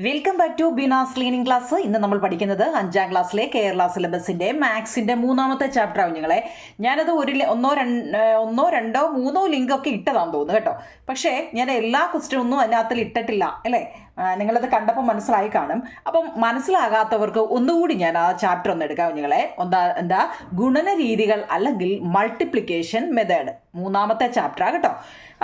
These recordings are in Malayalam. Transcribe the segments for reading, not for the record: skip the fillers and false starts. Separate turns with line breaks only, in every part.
Welcome back to Binas learning class. ഇന്ന് നമ്മൾ പഠിക്കുന്നത് 5ാം ക്ലാസ്സിലെ കേരള സിലബസിന്റെ മാത്സിന്റെ 3ാമത്തെ ചാപ്റ്റർ ആവും. ഞാനത് ഒന്നോ രണ്ടോ മൂന്നോ ലിങ്ക് ഒക്കെ ഇട്ടതാന്ന് തോന്നുന്നു കേട്ടോ. പക്ഷേ ഞാൻ എല്ലാ ക്വസ്റ്റ്യനും ഒന്നും അതിനകത്തിൽ ഇട്ടിട്ടില്ല അല്ലേ. നിങ്ങളത് കണ്ടപ്പോൾ മനസ്സിലായി കാണും. അപ്പം മനസ്സിലാകാത്തവർക്ക് ഒന്നുകൂടി ഞാൻ ആ ചാപ്റ്റർ ഒന്ന് എടുക്കാം എന്താ ഗുണന രീതികൾ അല്ലെങ്കിൽ മൾട്ടിപ്ലിക്കേഷൻ മെത്തേഡ് 3ാമത്തെ ചാപ്റ്ററാണ് കേട്ടോ.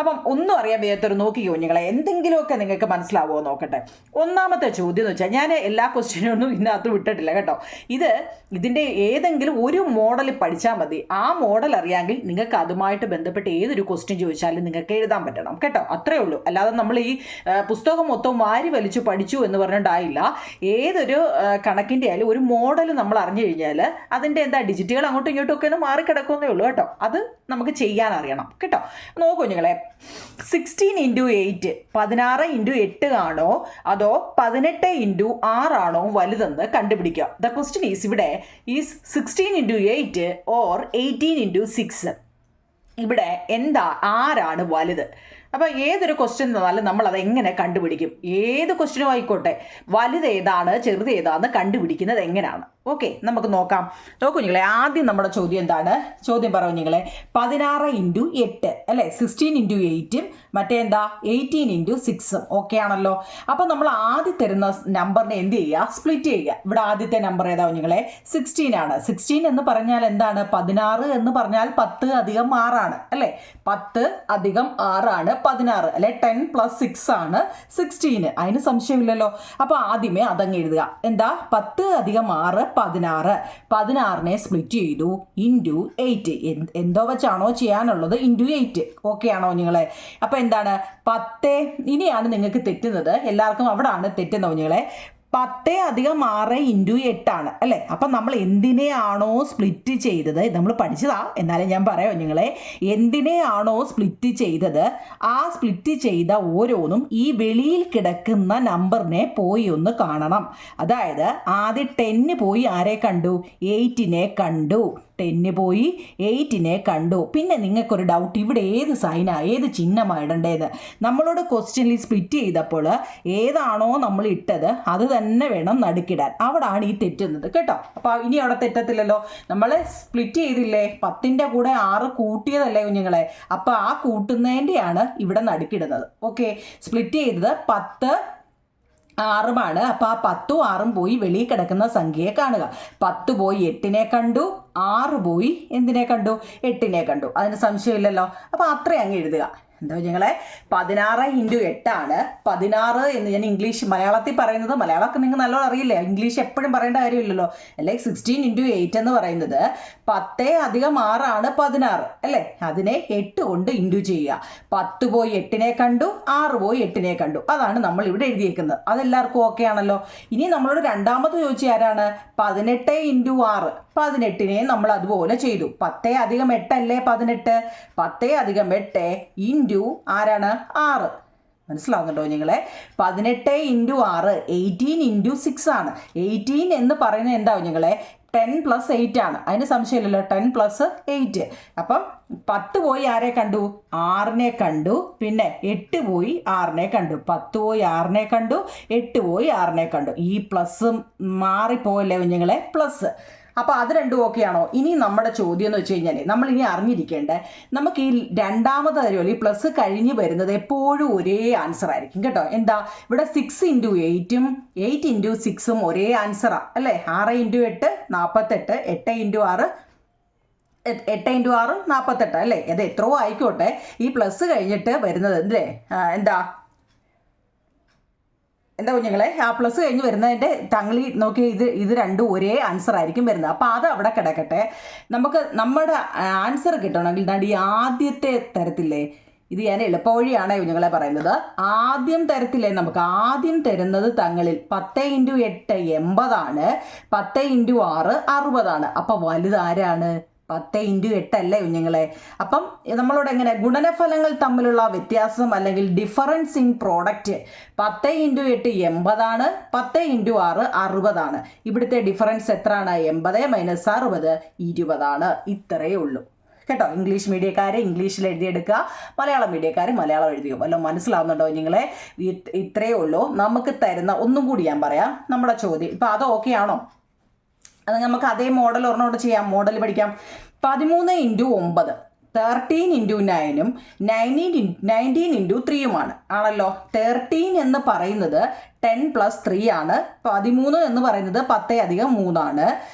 അപ്പം ഒന്നും അറിയാൻ വയ്യാത്തൊരു നോക്കിക്കോ എന്തെങ്കിലുമൊക്കെ നിങ്ങൾക്ക് മനസ്സിലാവുമോ നോക്കട്ടെ. ഒന്നാമത്തെ ചോദ്യം എന്ന് വെച്ചാൽ ഞാൻ എല്ലാ ക്വസ്റ്റ്യനൊന്നും ഇതിനകത്ത് വിട്ടിട്ടില്ല കേട്ടോ. ഇതിൻ്റെ ഏതെങ്കിലും ഒരു മോഡൽ പഠിച്ചാൽ മതി. ആ മോഡൽ അറിയാമെങ്കിൽ നിങ്ങൾക്ക് അതുമായിട്ട് ബന്ധപ്പെട്ട് ഏതൊരു ക്വസ്റ്റ്യൻ ചോദിച്ചാലും നിങ്ങൾക്ക് എഴുതാൻ പറ്റണം കേട്ടോ. അത്രേ ഉള്ളൂ. അല്ലാതെ നമ്മൾ ഈ പുസ്തകം മൊത്തം വാരി വലിച്ചു പഠിച്ചു എന്ന് പറഞ്ഞിട്ടായില്ല. ഏതൊരു കണക്കിൻ്റെ ആയാലും ഒരു മോഡൽ നമ്മൾ അറിഞ്ഞു കഴിഞ്ഞാൽ അതിൻ്റെ ഡിജിറ്റുകൾ അങ്ങോട്ടും ഇങ്ങോട്ടും ഒക്കെ ഒന്ന് മാറിക്കിടക്കുന്നേ ഉള്ളൂ കേട്ടോ. അത് നമുക്ക് ചെയ്യാൻ അറിയണം കേട്ടോ. നോക്കൂ 16 × 8 16 × 8 ആണോ അതോ 18 × 6 ആണോ വലുതെന്ന് കണ്ടുപിടിക്കുക. ദ ക്വസ്റ്റ്യൻ ഈസ് ഇവിടെ ഈസ് 16 × 8 ഓർ 18 × 6. ഇവിടെ ആരാണ് വലുത്? അപ്പോൾ ഏതൊരു ക്വസ്റ്റ്യൻ തന്നാലും നമ്മൾ അത് എങ്ങനെ കണ്ടുപിടിക്കും? ഏത് ക്വസ്റ്റ്യനും ആയിക്കോട്ടെ, വലുത് ഏതാണ് ചെറുത് ഏതാണെന്ന് കണ്ടുപിടിക്കുന്നത് എങ്ങനെയാണ്? ഓക്കെ, നമുക്ക് നോക്കാം. നോക്കൂ ആദ്യം നമ്മുടെ ചോദ്യം എന്താണ്? ചോദ്യം പറയൂ 16 × 8 അല്ലേ, 16 × 8 മറ്റേ 18 × 6 ഓക്കെ ആണല്ലോ. അപ്പോൾ നമ്മൾ ആദ്യം തരുന്ന നമ്പറിനെ എന്ത് ചെയ്യുക? സ്പ്ലിറ്റ് ചെയ്യുക. ഇവിടെ ആദ്യത്തെ നമ്പർ ഏതാ 16 ആണ്. 16 എന്ന് പറഞ്ഞാൽ എന്താണ്? 16 എന്ന് പറഞ്ഞാൽ 10 + 6 ആണ് അല്ലേ. 10 + 6 ആണ് 16 അല്ലെ. 10 + 6 ആണ് 16. അതിന് സംശയമില്ലല്ലോ. അപ്പോൾ ആദ്യമേ അതങ്ങ് എഴുതുക. 10 + 6 16. 16നെ സ്പ്ലിറ്റ് ചെയ്തു ഇൻറ്റു 8. എന്തോ വെച്ചാണോ ചെയ്യാനുള്ളത്? ഇൻറ്റു 8 ഓക്കെ ആണോ അപ്പോൾ എന്താണ് 10? ഇനിയാണ് നിങ്ങൾക്ക് തെറ്റുന്നത്. എല്ലാവർക്കും അവിടാണ് തെറ്റുന്നത് 10 + 6 × 8 ആണ് അല്ലേ. അപ്പം നമ്മൾ എന്തിനെയാണോ സ്പ്ലിറ്റ് ചെയ്തത്, നമ്മൾ പഠിച്ചതാ എന്നാലും ഞാൻ പറയാം എന്തിനെയാണോ സ്പ്ലിറ്റ് ചെയ്തത് ആ സ്പ്ലിറ്റ് ചെയ്ത ഓരോന്നും ഈ വെളിയിൽ കിടക്കുന്ന നമ്പറിനെ പോയി ഒന്ന് കാണണം. അതായത് ആദ്യം 10 പോയി ആരെ കണ്ടു? 8നെ കണ്ടു. 10 പോയി 8നെ കണ്ടു. പിന്നെ നിങ്ങൾക്കൊരു ഡൗട്ട്, ഇവിടെ ഏത് സൈനാ ഏത് ചിഹ്നമാണ് ഇടേണ്ടത്? നമ്മളോട് ക്വസ്റ്റ്യനിൽ സ്പ്ലിറ്റ് ചെയ്തപ്പോൾ ഏതാണോ നമ്മൾ ഇട്ടത് അത് തന്നെ വേണം നടുക്കിടാൻ. അവിടാണ് ഈ തെറ്റുന്നത് കേട്ടോ. അപ്പോൾ ഇനി അവിടെ തെറ്റത്തില്ലല്ലോ. നമ്മൾ സ്പ്ലിറ്റ് ചെയ്തില്ലേ, 10ൻ്റെ കൂടെ 6 കൂട്ടിയതല്ലേ അപ്പോൾ ആ കൂട്ടുന്നതിൻ്റെയാണ് ഇവിടെ നടുക്കിടുന്നത്. ഓക്കെ, സ്പ്ലിറ്റ് ചെയ്തത് 10 6 അപ്പോൾ ആ 10ഉം 6ഉം പോയി വെളിയിൽ കിടക്കുന്ന സംഖ്യയെ കാണുക. 10 പോയി 8നെ കണ്ടു, 6 പോയി എന്തിനെ കണ്ടു? 8നെ കണ്ടു. അതിന് സംശയമില്ലല്ലോ. അപ്പോൾ അത്രയും അങ്ങ് എഴുതുക. 16 × 8 ആണ് 16 എന്ന് ഞാൻ മലയാളത്തിൽ പറയുന്നത്. മലയാളമൊക്കെ നിങ്ങൾക്ക് നല്ലോണം അറിയില്ലേ, ഇംഗ്ലീഷ് എപ്പോഴും പറയേണ്ട കാര്യമില്ലല്ലോ അല്ലേ. 16 × 8 എന്ന് പറയുന്നത് 10 + 6 ആണ് 16 അല്ലേ. അതിനെ 8 കൊണ്ട് ഇൻറ്റു ചെയ്യുക. 10 പോയി 8നെ കണ്ടു, 6 പോയി 8നെ കണ്ടു. അതാണ് നമ്മൾ ഇവിടെ എഴുതിയേക്കുന്നത്. അതെല്ലാവർക്കും ഓക്കെ ആണല്ലോ. ഇനി നമ്മളോട് രണ്ടാമത് ചോദിച്ച ആരാണ്? 18 × 6. 18നെ നമ്മൾ അതുപോലെ ചെയ്തു. 10 + 8 അല്ലേ 18. 10 + 8 ഇൻറ്റു ആരാണ്? 6. മനസ്സിലാവുന്നുണ്ടോ 18 × 6 18 × 6 ആണ്. 18 എന്ന് പറയുന്നത് എന്താ 10 + 8 ആണ്. അതിന് സംശയമില്ലല്ലോ. 10 + 8. അപ്പം 10 പോയി ആരെ കണ്ടു? 6നെ കണ്ടു. പിന്നെ 8 പോയി 6നെ കണ്ടു. 10 പോയി 6നെ കണ്ടു, 8 പോയി 6നെ കണ്ടു. ഈ പ്ലസ് മാറിപ്പോയല്ലേ പ്ലസ്. അപ്പോൾ അത് രണ്ടും ഓക്കെയാണോ? ഇനി നമ്മുടെ ചോദ്യം എന്ന് വെച്ച് കഴിഞ്ഞാൽ നമ്മൾ ഇനി അറിഞ്ഞിരിക്കേണ്ടത്, നമുക്ക് ഈ രണ്ടാമത് തരുമല്ലോ ഈ പ്ലസ് കഴിഞ്ഞ് വരുന്നത് എപ്പോഴും ഒരേ ആൻസർ ആയിരിക്കും കേട്ടോ. ഇവിടെ 6 × 8ഉം 8 × 6ഉം ഒരേ ആൻസറാണ് അല്ലേ. 6 × 8 48, 8 × 6 8 × 6 48 അല്ലേ. അത് എത്രയോ ആയിക്കോട്ടെ, ഈ പ്ലസ് കഴിഞ്ഞിട്ട് വരുന്നത് എന്താ ആ പ്ലസ് കഴിഞ്ഞ് വരുന്നതിൻ്റെ തങ്ങളി നോക്കി ഇത് രണ്ടും ഒരേ ആൻസർ ആയിരിക്കും വരുന്നത്. അപ്പോൾ അത് അവിടെ കിടക്കട്ടെ. നമുക്ക് നമ്മുടെ ആൻസർ കിട്ടണമെങ്കിൽ ഈ ആദ്യത്തെ തരത്തില്ലേ, ഇത് ഞാൻ എളുപ്പവഴിയാണ് പറയുന്നത്. ആദ്യം തരത്തില്ലേ, നമുക്ക് ആദ്യം തരുന്നത് തങ്ങളിൽ 10 × 8 80 ആണ്, 10 × 6 60 ആണ്. അപ്പോൾ വലുതാരാണ്? 10 × 8 അല്ലേ അപ്പം നമ്മളോട് എങ്ങനെ ഗുണനഫലങ്ങൾ തമ്മിലുള്ള വ്യത്യാസം അല്ലെങ്കിൽ ഡിഫറൻസ് ഇൻ പ്രോഡക്റ്റ് 10 × 8 80 ആണ്, 10 × 6 60 ആണ്. ഇവിടുത്തെ ഡിഫറൻസ് എത്രയാണ്? 80 - 60 20 ആണ്. ഇത്രയേ ഉള്ളൂ കേട്ടോ. ഇംഗ്ലീഷ് മീഡിയക്കാർ ഇംഗ്ലീഷിൽ എഴുതിയെടുക്കുക, മലയാളം മീഡിയക്കാർ മലയാളം എഴുതിയോ. വല്ലതും മനസ്സിലാവുന്നുണ്ടോ നിങ്ങളെ? ഇത്രയേ ഉള്ളൂ. നമുക്ക് തരുന്ന ഒന്നും കൂടി ഞാൻ പറയാം നമ്മുടെ ചോദ്യം. ഇപ്പം അത് ഓക്കെ ആണോ? അത് നമുക്ക് അതേ മോഡൽ ഒരെണ്ണോട് ചെയ്യാം, മോഡൽ പഠിക്കാം. 13 × 9 13 × 9ഉം 19 × 3യുമാണ് ആണല്ലോ. 13 എന്ന് പറയുന്നത് 10 + 3 ആണ്. 13 എന്ന് പറയുന്നത് 10 + 3 ആണ്.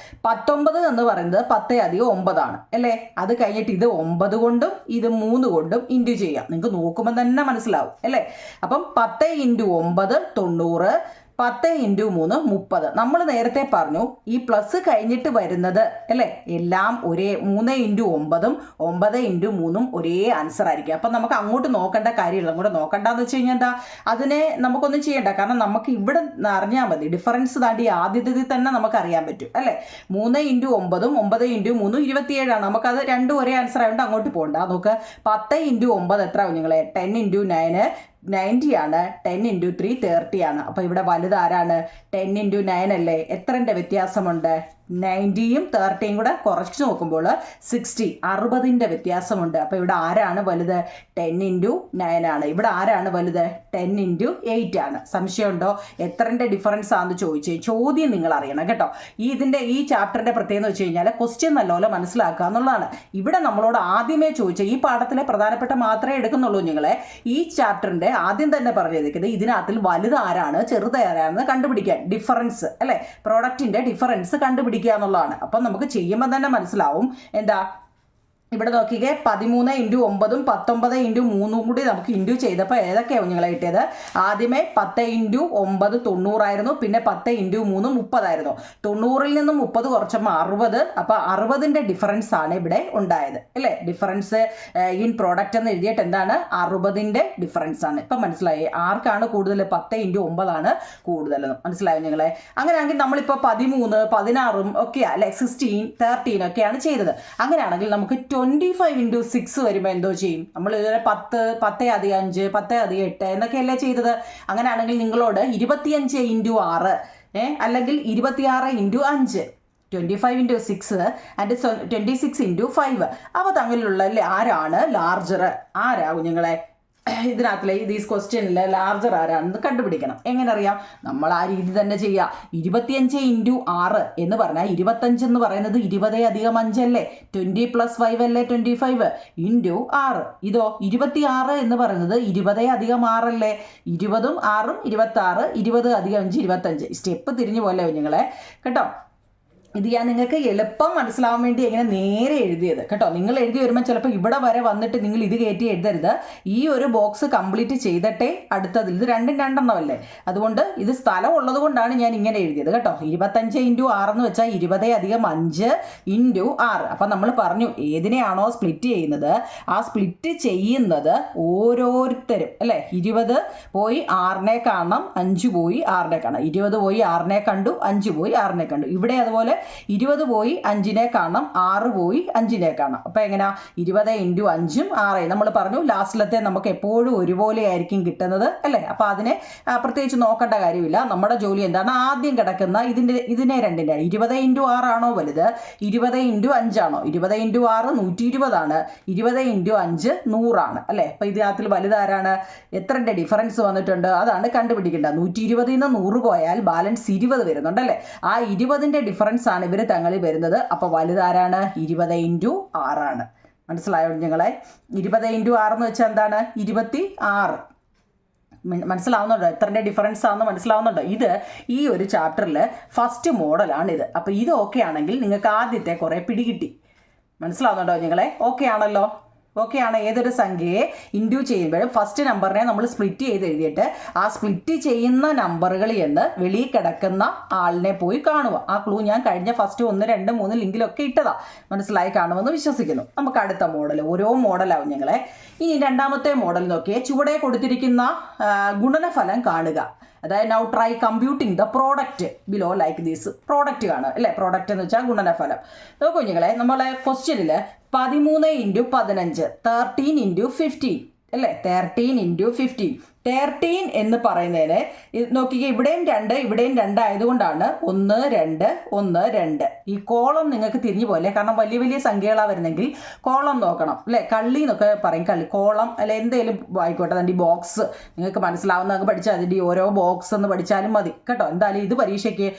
19 എന്ന് പറയുന്നത് 10 + 9 ആണ് അല്ലേ. അത് കഴിഞ്ഞിട്ട് ഇത് 9 കൊണ്ടും ഇത് 3 കൊണ്ടും ഇൻറ്റു ചെയ്യാം. നിങ്ങൾക്ക് നോക്കുമ്പോൾ തന്നെ മനസ്സിലാവും അല്ലേ. അപ്പം 10 × 9 90, 10 × 3 30. നമ്മൾ നേരത്തെ പറഞ്ഞു ഈ പ്ലസ് കഴിഞ്ഞിട്ട് വരുന്നത് അല്ലേ എല്ലാം ഒരേ 3 × 9ഉം 9 × 3ഉം ഒരേ ആൻസർ ആയിരിക്കും. അപ്പം നമുക്ക് അങ്ങോട്ട് നോക്കേണ്ട കാര്യമില്ല. അങ്ങോട്ട് നോക്കണ്ടെന്ന് വെച്ച് കഴിഞ്ഞാൽ എന്താ, അതിനെ നമുക്കൊന്നും ചെയ്യണ്ട. കാരണം നമുക്ക് ഇവിടെ അറിഞ്ഞാൽ മതി ഡിഫറൻസ് താണ്ടി ആദ്യത്തിൽ തന്നെ നമുക്ക് അറിയാൻ പറ്റും അല്ലേ. 3 × 9ഉം 9 × 3ഉം 27ആണ്. നമുക്കത് രണ്ടും ഒരേ ആൻസർ ആയതുകൊണ്ട് അങ്ങോട്ട് പോകണ്ട. നോക്ക് 10 × 9 എത്ര കുഞ്ഞുങ്ങളെ? 10 × 9 90 ആണ്. 10 × 3 30 ആണ്. അപ്പോൾ ഇവിടെ വലുത് ആരാണ്? 10 × 9 അല്ലേ. എത്രൻ്റെ വ്യത്യാസമുണ്ട്? 90യും 30യും കൂടെ കുറച്ച് നോക്കുമ്പോൾ 60 60ൻ്റെ വ്യത്യാസമുണ്ട്. അപ്പോൾ ഇവിടെ ആരാണ് വലുത്? 10 × 9 ആണ്. ഇവിടെ ആരാണ് വലുത്? 10 × 8 ആണ്. സംശയമുണ്ടോ? എത്രൻ്റെ ഡിഫറൻസ് ആണെന്ന് ചോദിച്ചേ. ചോദ്യം നിങ്ങൾ അറിയണം കേട്ടോ. ഈ ചാപ്റ്ററിൻ്റെ പ്രത്യേകത എന്ന് വെച്ച് കഴിഞ്ഞാൽ ക്വസ്റ്റ്യൻ നല്ലപോലെ മനസ്സിലാക്കുക എന്നുള്ളതാണ്. ഇവിടെ നമ്മളോട് ആദ്യമേ ചോദിച്ച ഈ പാഠത്തിലെ പ്രധാനപ്പെട്ട മാത്രമേ എടുക്കുന്നുള്ളൂ നിങ്ങളെ. ഈ ചാപ്റ്ററിൻ്റെ ആദ്യം തന്നെ പറഞ്ഞിരിക്കുന്നത് ഇതിനകത്തിൽ വലുത് ആരാണ് ചെറുത് ആരാണെന്ന് കണ്ടുപിടിക്കാൻ, ഡിഫറൻസ് അല്ലേ, പ്രോഡക്റ്റിൻ്റെ ഡിഫറൻസ് കണ്ടുപിടിക്കുക എന്നുള്ളതാണ്. അപ്പം നമുക്ക് ചെയ്യുമ്പോൾ തന്നെ മനസ്സിലാവും. എന്താ ഇവിടെ നോക്കിക്കേ, 13 × 9ഉം 19 × 3ഉം കൂടി നമുക്ക് ഇൻറ്റു ചെയ്തപ്പോൾ ഏതൊക്കെയാണ് കുഞ്ഞുങ്ങളെ കിട്ടിയത്? ആദ്യമേ 10 × 9 90 ആയിരുന്നു. പിന്നെ 10 × 3 30 ആയിരുന്നു. 90ൽ നിന്നും 30 കുറച്ചപ്പോൾ 60. അപ്പോൾ 60ൻ്റെ ഡിഫറൻസ് ആണ് ഇവിടെ ഉണ്ടായത് അല്ലേ. ഡിഫറൻസ് ഇൻ പ്രോഡക്റ്റ് എന്ന് എഴുതിയിട്ട് എന്താണ്? 60ൻ്റെ ഡിഫറൻസ് ആണ്. ഇപ്പം മനസ്സിലായി ആർക്കാണ് കൂടുതൽ? 10 × 9 ആണ് കൂടുതലെന്ന്. മനസ്സിലായോ നിങ്ങളെ? അങ്ങനെയാണെങ്കിൽ നമ്മളിപ്പോൾ 13 16ഉം ഒക്കെ അല്ലെ 16 13 ഒക്കെയാണ് ചെയ്തത്. അങ്ങനെയാണെങ്കിൽ നമുക്ക് 25 × 6 വരുമ്പോൾ എന്തോ ചെയ്യും? നമ്മൾ ഇതുവരെ 10 10 + 5 10 + 8 എന്നൊക്കെയല്ലേ ചെയ്തത്. അങ്ങനെയാണെങ്കിൽ നിങ്ങളോട് 25 × 6 അല്ലെങ്കിൽ 26 × 5 25 × 6 ആൻഡ് 26 × 5 അവ തമ്മിലുള്ള ആരാണ് ലാർജർ? ആരാ കുഞ്ഞുങ്ങളെ? ഇതിനകത്തിലെ ദീസ് ക്വസ്റ്റ്യനിൽ ലാർജർ ആരാണെന്ന് കണ്ടുപിടിക്കണം. എങ്ങനെ അറിയാം? നമ്മൾ ആ രീതി തന്നെ ചെയ്യുക. 25 × 6 എന്ന് പറഞ്ഞാൽ 25 എന്ന് പറയുന്നത് 20 + 5 അല്ലേ. 20 + 5 അല്ലേ 25 × 6. ഇതോ 26 എന്ന് പറയുന്നത് 20 + 6 അല്ലേ. 20ഉം 6ഉം 26, 20 + 5 25. സ്റ്റെപ്പ് തിരിഞ്ഞു പോലെ കുഞ്ഞുങ്ങളെ കേട്ടോ. ഇത് ഞാൻ നിങ്ങൾക്ക് എളുപ്പം മനസ്സിലാവാൻ വേണ്ടി എങ്ങനെ നേരെ എഴുതിയത് കേട്ടോ. നിങ്ങൾ എഴുതി വരുമ്പോൾ ചിലപ്പോൾ ഇവിടെ വരെ വന്നിട്ട് നിങ്ങൾ ഇത് കയറ്റി എഴുതരുത്. ഈ ഒരു ബോക്സ് കംപ്ലീറ്റ് ചെയ്തിട്ടേ അടുത്തത്. ഇത് രണ്ടും രണ്ടെണ്ണമല്ലേ. അതുകൊണ്ട് ഇത് സ്ഥലം ഉള്ളത് കൊണ്ടാണ് ഞാൻ ഇങ്ങനെ എഴുതിയത് കേട്ടോ. 25 × 6 എന്ന് വെച്ചാൽ 20 + 5 × 6. അപ്പം നമ്മൾ പറഞ്ഞു ഏതിനെയാണോ സ്പ്ലിറ്റ് ചെയ്യുന്നത് ആ സ്പ്ലിറ്റ് ചെയ്യുന്നത് ഓരോരുത്തരും അല്ലേ. 20 പോയി 6നെ കാണണം, 5 പോയി 6നെ കാണണം. 20 പോയി 6നെ കണ്ടു, 5 പോയി 6നെ കണ്ടു. ഇവിടെ അതുപോലെ 20 പോയി 5നെ കാണാം, 6 പോയി 5നെ കാണാം. അപ്പോൾ എങ്ങനെയാ? 20 × 5ഉം 6. നമ്മൾ പറഞ്ഞു ലാസ്റ്റിലത്തെ നമുക്ക് എപ്പോഴും ഒരുപോലെ ആയിരിക്കും കിട്ടുന്നത് അല്ലേ. അപ്പോൾ അതിനെ പ്രത്യേകിച്ച് നോക്കേണ്ട കാര്യമില്ല. നമ്മുടെ ജോലി എന്താണ്? ആദ്യം കിടക്കുന്ന ഇതിനെ രണ്ടിൻ്റെ 20 × 6 ആണോ വലുത്? 20 × 5 ആണോ? 20 × 6 120 ആണ്. 20 × 5 100 ആണ് അല്ലേ. അപ്പോൾ ഇതിനകത്തിൽ വലുതാരാണ്? എത്രൻ്റെ ഡിഫറൻസ് വന്നിട്ടുണ്ട് അതാണ് കണ്ടുപിടിക്കേണ്ടത്. 120ൽ നിന്ന് 100 പോയാൽ ബാലൻസ് 20 വരുന്നുണ്ടല്ലേ. ആ 20ൻ്റെ ഡിഫറൻസ് ആണ് ഇവർ തങ്ങളിൽ വരുന്നത്. അപ്പോൾ വലുതാരാണ്? 20 × 6 ആണ്. മനസ്സിലായോ നിങ്ങളെ? 20 × 6 എന്ന് വെച്ചാൽ എന്താണ്? 26. മനസ്സിലാവുന്നുണ്ടോ? എത്രൻ്റെ ഡിഫറൻസ് ആണെന്ന് മനസ്സിലാവുന്നുണ്ടോ? ഇത് ഈ ഒരു ചാപ്റ്ററിൽ ഫസ്റ്റ് മോഡലാണിത്. അപ്പോൾ ഇത് ഓക്കെ ആണെങ്കിൽ നിങ്ങൾക്ക് ആദ്യത്തെ കുറേ പിടികിട്ടി. മനസ്സിലാവുന്നുണ്ടോ നിങ്ങളെ? ഓക്കെ ആണല്ലോ. ഓക്കെ ആണ്. ഏതൊരു സംഖ്യയെ ഇൻഡ്യൂ ചെയ്യുമ്പോഴും ഫസ്റ്റ് നമ്പറിനെ നമ്മൾ സ്പ്ലിറ്റ് ചെയ്ത് എഴുതിയിട്ട് ആ സ്പ്ലിറ്റ് ചെയ്യുന്ന നമ്പറുകളിൽ എന്ന് വെളിയിൽ കിടക്കുന്ന ആളിനെ പോയി കാണുക. ആ ക്ലൂ ഞാൻ കഴിഞ്ഞ ഫസ്റ്റ് 1 2 3 ലിങ്കിലൊക്കെ ഇട്ടതാ. മനസ്സിലായി കാണുമെന്ന് വിശ്വസിക്കുന്നു. നമുക്ക് അടുത്ത മോഡൽ. ഓരോ മോഡലാവും ഞങ്ങളെ. ഇനി രണ്ടാമത്തെ മോഡൽ നോക്കിയേ. ചുവടെ കൊടുത്തിരിക്കുന്ന ഗുണനഫലം കാണുക. അതായത് now try computing the product below like these. Product കാണുക അല്ലേ. പ്രോഡക്റ്റ് എന്ന് വെച്ചാൽ ഗുണനഫലം. നോക്കൂ കുഞ്ഞുങ്ങളെ, നമ്മളെ ക്വസ്റ്റ്യനിൽ 13 × 15 13 × 15 അല്ലേ. 13 × 15 13 എന്ന് പറയുന്നതിന് നോക്കിക്കുക, ഇവിടെയും 2 ഇവിടെയും 2 ആയതുകൊണ്ടാണ് 1 2 1 2. ഈ കോളം നിങ്ങൾക്ക് തിരിഞ്ഞു പോലെ, കാരണം വലിയ വലിയ സംഖ്യകളാണ് വരുന്നെങ്കിൽ കോളം നോക്കണം അല്ലേ. കള്ളി എന്നൊക്കെ പറയും, കള്ളി കോളം അല്ലെ എന്തെങ്കിലും ആയിക്കോട്ടെ. അതിൻ്റെ ഈ ബോക്സ് നിങ്ങൾക്ക് മനസ്സിലാവുന്നതൊക്കെ പഠിച്ചാൽ അതിൻ്റെ ഓരോ ബോക്സ് എന്ന് പഠിച്ചാലും മതി കേട്ടോ. എന്തായാലും ഇത് പരീക്ഷയ്ക്ക്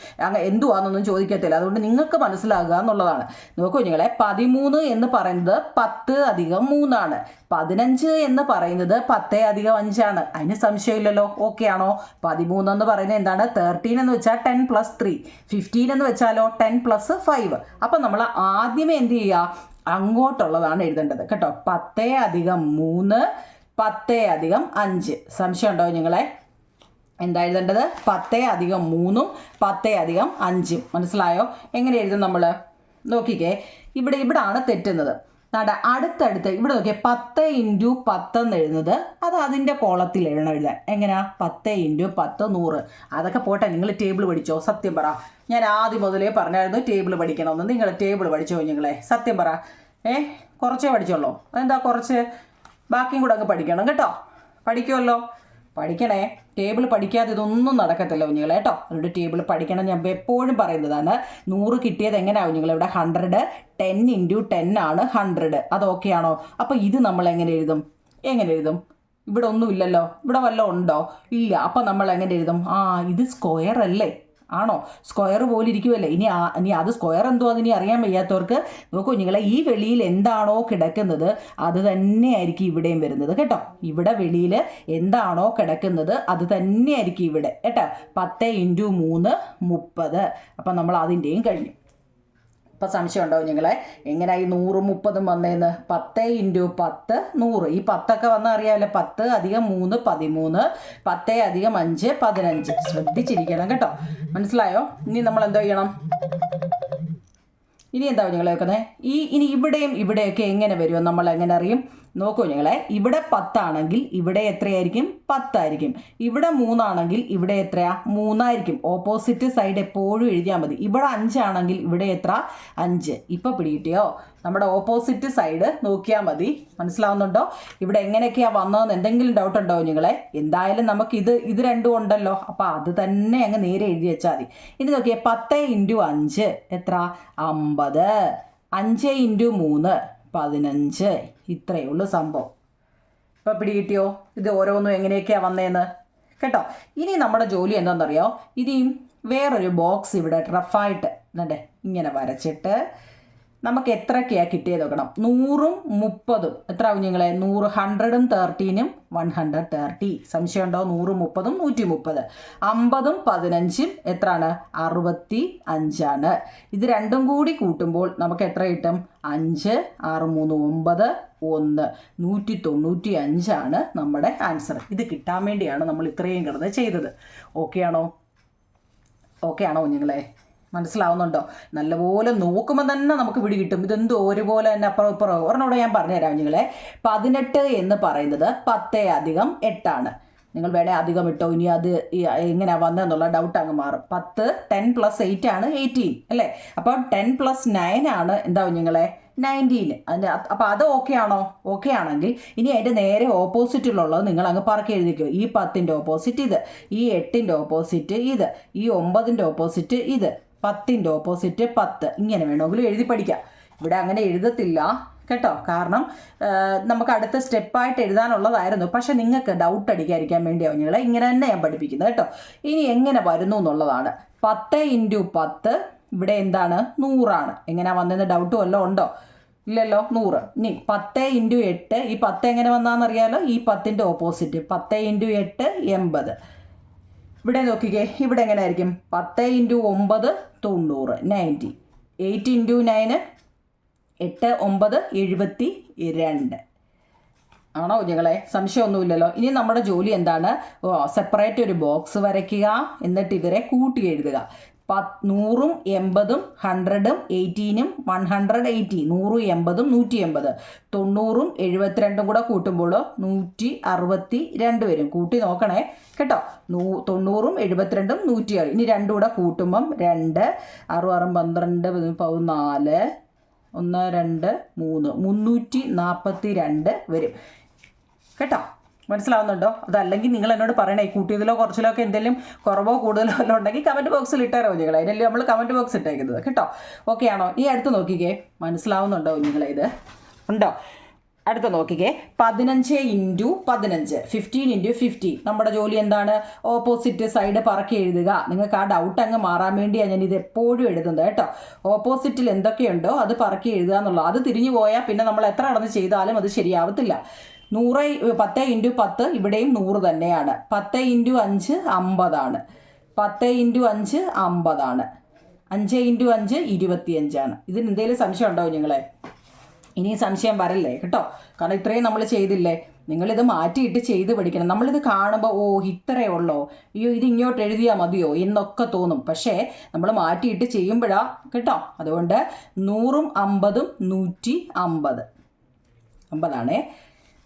എന്തുവാന്നൊന്നും ചോദിക്കത്തില്ല, അതുകൊണ്ട് നിങ്ങൾക്ക് മനസ്സിലാകുക എന്നുള്ളതാണ്. നോക്കൂ നിങ്ങളെ, 13 എന്ന് പറയുന്നത് 10 + 3 ആണ്. 15 എന്ന് പറയുന്നത് 10 + 5 ആണ്. അതിന് സംശയമില്ലല്ലോ, ഓക്കെ ആണോ? 13 എന്ന് പറയുന്നത് എന്താണ്? 13 എന്ന് വെച്ചാൽ 10 + 3. 15 എന്ന് വെച്ചാലോ 10 + 5. അപ്പം നമ്മൾ ആദ്യമേ എന്ത് ചെയ്യുക, അങ്ങോട്ടുള്ളതാണ് എഴുതേണ്ടത് കേട്ടോ. 10 + 3 10 + 5. സംശയം ഉണ്ടോ നിങ്ങളെ? എന്താ എഴുതേണ്ടത്? 10 + 3 10 + 5. മനസ്സിലായോ? എങ്ങനെ എഴുതും നമ്മൾ? നോക്കിക്കേ, ഇവിടാണ് തെറ്റുന്നത്. അടുത്തടുത്ത് ഇവിടെ നോക്കിയാൽ 10 × 10 എന്ന് എഴുതുന്നത് അത് അതിൻ്റെ കോളത്തിൽ എഴുതാൻ. എങ്ങനെയാ? 10 × 10 100. അതൊക്കെ പോട്ടെ, നിങ്ങൾ ടേബിൾ പഠിച്ചോ? സത്യം പറ. ഞാൻ ആദ്യം മുതലേ പറഞ്ഞായിരുന്നു ടേബിൾ പഠിക്കണമെന്ന്. നിങ്ങൾ ടേബിൾ പഠിച്ചോ നിങ്ങളെ? സത്യം പറ. കുറച്ചേ പഠിച്ചോളൂ. എന്താ കുറച്ച്? ബാക്കിയും കൂടെ അങ്ങ് പഠിക്കണം കേട്ടോ. പഠിക്കുമല്ലോ, പഠിക്കണേ. ടേബിൾ പഠിക്കാതെ ഇതൊന്നും നടക്കത്തില്ല കുഞ്ഞുങ്ങളെ കേട്ടോ. അതുകൊണ്ട് ടേബിൾ പഠിക്കണം. ഞാൻ എപ്പോഴും പറയുന്നതാണ്. 100 കിട്ടിയത് എങ്ങനെയാവും നിങ്ങൾ? ഇവിടെ 100 10 × 10 ആണ് 100. അത് ഓക്കെ ആണോ? അപ്പോൾ ഇത് നമ്മൾ എങ്ങനെ എഴുതും? ഇവിടെ ഒന്നും ഇല്ലല്ലോ. ഇവിടെ വല്ലതും ഉണ്ടോ? ഇല്ല. അപ്പം നമ്മൾ എങ്ങനെ എഴുതും? ഇത് സ്ക്വയർ അല്ലേ? ആണോ? സ്ക്വയർ പോലെ ഇരിക്കുമല്ലേ. ഇനി അത് സ്ക്വയർ എന്തോ അതിനി അറിയാൻ വയ്യാത്തവർക്ക് നോക്കൂ നിങ്ങളെ, ഈ വെളിയിൽ എന്താണോ കിടക്കുന്നത് അത് തന്നെയായിരിക്കും ഇവിടെയും വരുന്നത് കേട്ടോ. ഇവിടെ വെളിയിൽ എന്താണോ കിടക്കുന്നത് അത് തന്നെയായിരിക്കും ഇവിടെ കേട്ടോ. 10 × 3 30. അപ്പം നമ്മൾ അതിൻ്റെയും കഴിഞ്ഞു. ഇപ്പം സംശയം ഉണ്ടാവും നിങ്ങളെ, എങ്ങനെയായി 100 30 വന്നേന്ന്? 10 × 10 100. ഈ 10 വന്നാൽ അറിയാമല്ലോ. 10 + 3 13, 10 + 5 15. ശ്രദ്ധിച്ചിരിക്കണം കേട്ടോ. മനസ്സിലായോ? ഇനി നമ്മൾ എന്തോ ചെയ്യണം? ഇനി എന്താ നിങ്ങൾ വെക്കുന്നത്? ഇനി ഇവിടെയും ഇവിടെയൊക്കെ എങ്ങനെ വരുമോ? നമ്മൾ എങ്ങനെ അറിയും? നോക്കൂ നിങ്ങളെ, ഇവിടെ 10 ആണെങ്കിൽ ഇവിടെ എത്രയായിരിക്കും? 10 ആയിരിക്കും. ഇവിടെ 3 ആണെങ്കിൽ ഇവിടെ എത്രയാ? 3 ആയിരിക്കും. ഓപ്പോസിറ്റ് സൈഡ് എപ്പോഴും എഴുതിയാൽ മതി. ഇവിടെ 5 ആണെങ്കിൽ ഇവിടെ എത്ര? 5. ഇപ്പം പിടികിട്ടിയോ? നമ്മുടെ ഓപ്പോസിറ്റ് സൈഡ് നോക്കിയാൽ മതി. മനസ്സിലാവുന്നുണ്ടോ? ഇവിടെ എങ്ങനെയൊക്കെയാണ് വന്നതെന്ന് എന്തെങ്കിലും ഡൗട്ട് ഉണ്ടോ നിങ്ങളെ? എന്തായാലും നമുക്ക് ഇത് രണ്ടും ഉണ്ടല്ലോ. അപ്പോൾ അത് തന്നെ അങ്ങ് നേരെ എഴുതി വെച്ചാൽ മതി. ഇനി നോക്കിയേ, 10 × 5 എത്ര? 50. 5 × 3 15. ഇത്രയേ ഉള്ളൂ സംഭവം. ഇപ്പോൾ പിടികിട്ടിയോ? ഇത് ഓരോന്നും എങ്ങനെയൊക്കെയാണ് വന്നതെന്ന് കേട്ടോ. ഇനി നമ്മുടെ ജോലി എന്താണെന്നറിയോ? ഇനിയും വേറൊരു ബോക്സ് ഇവിടെ റഫായിട്ട് ഇങ്ങനെ വരച്ചിട്ട് നമുക്ക് എത്രയൊക്കെയാണ് കിട്ടിയത് നോക്കണം. 100ഉം 30ഉം എത്ര ആവും നിങ്ങളെ? 100 100ഉം 13ഉം 130. സംശയമുണ്ടോ? 100 30ഉം 130. 50ഉം 15ഉം എത്രയാണ്? 65 ആണ്. ഇത് രണ്ടും കൂടി കൂട്ടുമ്പോൾ നമുക്ക് എത്ര കിട്ടും? 5 6 3 9 1 195 ആണ് നമ്മുടെ ആൻസർ. ഇത് കിട്ടാൻ വേണ്ടിയാണ് നമ്മൾ ഇത്രയും കിടന്ന് ചെയ്തത്. ഓക്കെ ആണോ കുഞ്ഞുങ്ങളെ? മനസ്സിലാവുന്നുണ്ടോ? നല്ലപോലെ നോക്കുമ്പോൾ തന്നെ നമുക്ക് പിടി കിട്ടും. ഇതെന്തോ ഒരുപോലെ തന്നെ അപ്പുറം ഇപ്പുറം. ഒരെണ്ണോടെ ഞാൻ പറഞ്ഞുതരാം കുഞ്ഞുങ്ങളെ. 18 എന്ന് പറയുന്നത് 10 + 8 ആണ്. നിങ്ങൾ വേണേൽ അധികം ഇട്ടോ. ഇനി അത് എങ്ങനെയാണ് വന്നതെന്നുള്ള ഡൗട്ട് അങ്ങ് മാറും. 10 10 + 8 ആണ് 18 അല്ലേ? അപ്പോൾ 10 + 9 ആണ് എന്താ കുഞ്ഞുങ്ങളെ? 19. അപ്പോൾ അത് ഓക്കെ ആണോ? ഓക്കെ ആണെങ്കിൽ ഇനി അതിൻ്റെ നേരെ ഓപ്പോസിറ്റിലുള്ളത് നിങ്ങൾ അങ്ങ് പറക്കി എഴുതിക്കോ. ഈ 10ൻ്റെ ഓപ്പോസിറ്റ് ഇത്, ഈ 8ൻ്റെ ഓപ്പോസിറ്റ് ഇത്, ഈ 9ൻ്റെ ഓപ്പോസിറ്റ് ഇത്, 10ൻ്റെ ഓപ്പോസിറ്റ് 10. ഇങ്ങനെ വേണമെങ്കിലും എഴുതി പഠിക്കാം. ഇവിടെ അങ്ങനെ എഴുതത്തില്ല കേട്ടോ. കാരണം നമുക്ക് അടുത്ത സ്റ്റെപ്പായിട്ട് എഴുതാനുള്ളതായിരുന്നു. പക്ഷെ നിങ്ങൾക്ക് ഡൗട്ട് അടിക്കാതിരിക്കാൻ വേണ്ടിയാണ് ഞങ്ങൾ ഇങ്ങനെ തന്നെ ഞാൻ പഠിപ്പിക്കുന്നത് കേട്ടോ. ഇനി എങ്ങനെ വരുന്നു എന്നുള്ളതാണ്. 10 × 10 ഇവിടെ എന്താണ്? 100 ആണ്. എങ്ങനെയാണ് വന്നതെന്ന് ഡൗട്ട് വല്ലതും ഉണ്ടോ? ഇല്ലല്ലോ. 100. ഇനി 10 × 8. ഈ 10 എങ്ങനെ വന്നാന്നറിയാലോ? ഈ 10ൻ്റെ ഓപ്പോസിറ്റ് 10 × 8 80. ഇവിടെ നോക്കിക്കേ, ഇവിടെ എങ്ങനെ ആയിരിക്കും? 10 × 9 90 90. 8 × 9 8 9 72. ആണോ കുഞ്ഞുങ്ങളെ? സംശയമൊന്നുമില്ലല്ലോ. ഇനി നമ്മുടെ ജോലി എന്താണ്? സെപ്പറേറ്റ് ഒരു ബോക്സ് വരയ്ക്കുക, എന്നിട്ട് ഇവരെ കൂട്ടി എഴുതുക. 100ഉം 80ഉം 100ഉം 18ഉം 180. 100 80ഉം 180. 90ഉം 72ഉം കൂടെ കൂട്ടുമ്പോൾ 162 വരും. കൂട്ടി നോക്കണേ കേട്ടോ. 90ഉം 72ഉം 106. ഇനി രണ്ടും കൂടെ കൂട്ടുമ്പം 2 6 6 12 14 1 2 3 342 വരും കേട്ടോ. മനസ്സിലാവുന്നുണ്ടോ? അതല്ലെങ്കിൽ നിങ്ങൾ എന്നോട് പറയണേ, കൂട്ടിയതിലോ കുറച്ചിലോ ഒക്കെ എന്തെങ്കിലും കുറവോ കൂടുതലോ എല്ലാം ഉണ്ടെങ്കിൽ കമൻറ്റ് ബോക്സിൽ ഇട്ടാരോ കുഞ്ഞുങ്ങളെ. അതിനല്ലേ നമ്മൾ കമൻറ്റ് ബോക്സ് ഇട്ടേക്കുന്നത് കേട്ടോ. ഓക്കെ ആണോ? ഈ അടുത്ത് നോക്കിക്കേ, മനസ്സിലാവുന്നുണ്ടോ കുഞ്ഞുങ്ങളെ? ഇത് ഉണ്ടോ? അടുത്ത നോക്കിക്കേ, 15 × 15, 15 × 50. നമ്മുടെ ജോലി എന്താണ്? ഓപ്പോസിറ്റ് സൈഡ് പറക്കി എഴുതുക. നിങ്ങൾക്ക് ആ ഡൗട്ട് അങ്ങ് മാറാൻ വേണ്ടിയാണ് ഞാൻ ഇത് എപ്പോഴും എഴുതുന്നത് കേട്ടോ. ഓപ്പോസിറ്റിൽ എന്തൊക്കെയുണ്ടോ അത് പറക്കി എഴുതുക എന്നുള്ളത്. അത് തിരിഞ്ഞു പോയാൽ പിന്നെ നമ്മൾ എത്ര കടന്ന് ചെയ്താലും അത് ശരിയാവത്തില്ല. 10 × 10 ഇവിടെയും 100 തന്നെയാണ്. 10 × 5 50 ആണ്. 10 × 5 50 ആണ്. 5 × 5 25 ആണ്. ഇതിന് എന്തെങ്കിലും സംശയം ഉണ്ടോ നിങ്ങളെ? ഇനി സംശയം വരല്ലേ കേട്ടോ. കാരണം ഇത്രയും നമ്മൾ ചെയ്തില്ലേ. നിങ്ങളിത് മാറ്റിയിട്ട് ചെയ്ത് പഠിക്കണം. നമ്മളിത് കാണുമ്പോൾ ഓ ഇത്രയേ ഉള്ളോ, അയ്യോ ഇത് ഇങ്ങോട്ട് എഴുതിയാൽ മതിയോ എന്നൊക്കെ തോന്നും. പക്ഷേ നമ്മൾ മാറ്റിയിട്ട് ചെയ്യുമ്പോഴാണ് കേട്ടോ. അതുകൊണ്ട് 100ഉം 50ഉം 150 50ആണേ.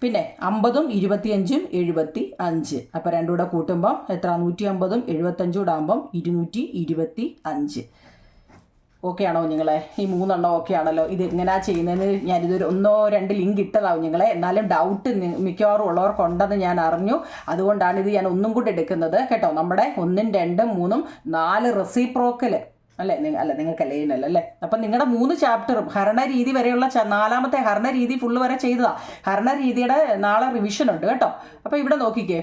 പിന്നെ 50ഉം 25ഉം 75. അപ്പോൾ രണ്ടും കൂടെ കൂട്ടുമ്പോൾ എത്ര? 150ഉം 75ഉം കൂടെ ആകുമ്പം 225. ഓക്കെ ആണോ നിങ്ങളെ? ഈ 3 എണ്ണം ഓക്കെ ആണല്ലോ. ഇത് എങ്ങനെയാണ് ചെയ്യുന്നതെന്ന് ഞാനിതൊരു 1-2 ലിങ്ക് ഇട്ടതാവും നിങ്ങളെ. എന്നാലും ഡൗട്ട് മിക്കവാറും ഉള്ളവർക്കുണ്ടെന്ന് ഞാൻ അറിഞ്ഞു. അതുകൊണ്ടാണ് ഇത് ഞാൻ ഒന്നും കൂടി എടുക്കുന്നത് കേട്ടോ. നമ്മുടെ 1, 2, 3, 4 റെസിപ്രോക്കൽ അല്ലേ? നിങ്ങൾക്ക് അല്ലേ? അപ്പം നിങ്ങളുടെ 3 ചാപ്റ്ററും ഹരണരീതി വരെയുള്ള 4ാമത്തെ ഹരണരീതി ഫുള്ള് വരെ ചെയ്തതാണ്. ഹരണരീതിയുടെ നാളെ റിവിഷൻ ഉണ്ട് കേട്ടോ. അപ്പോൾ ഇവിടെ നോക്കിക്കേ,